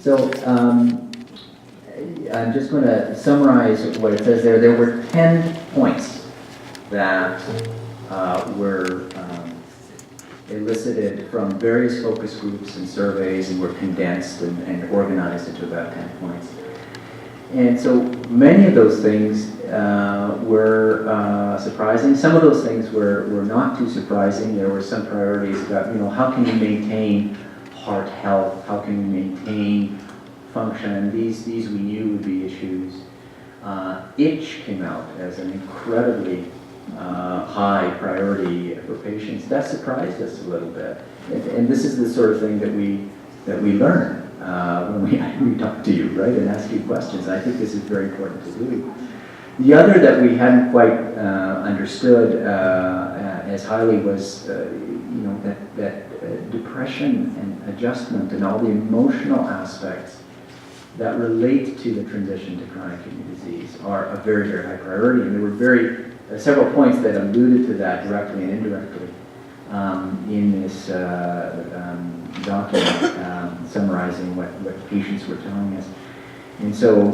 So I'm just going to summarize what it says there. There were 10 points that were elicited from various focus groups and surveys and were condensed and organized into about 10 points. And so many of those things were surprising. Some of those things were not too surprising. There were some priorities about, how can we maintain heart health? How can we maintain function? These we knew would be issues. Itch came out as an incredibly high priority for patients. That surprised us a little bit. And this is the sort of thing that we learn when we talk to you, right, and ask you questions. I think this is very important to do. The other that we hadn't quite understood as highly was, that depression and adjustment and all the emotional aspects that relate to the transition to chronic kidney disease are a very, very high priority. And there were several points that alluded to that directly and indirectly in this document summarizing what patients were telling us. And so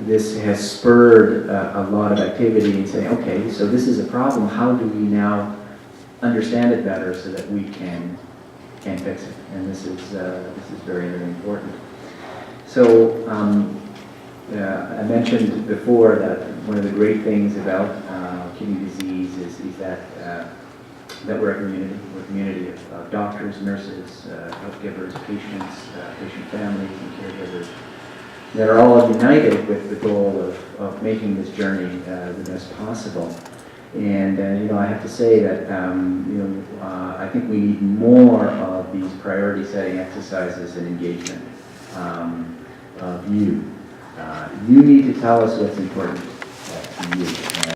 this has spurred a lot of activity in saying, okay, so this is a problem. How do we now understand it better so that we can fix it? And this is very, very important. So I mentioned before that one of the great things about kidney disease is that we're a community. We're a community of doctors, nurses, health givers, patients, patient families, and caregivers that are all united with the goal of making this journey the best possible. And I have to say that I think we need more of these priority setting exercises and engagement of you. You need to tell us what's important to you.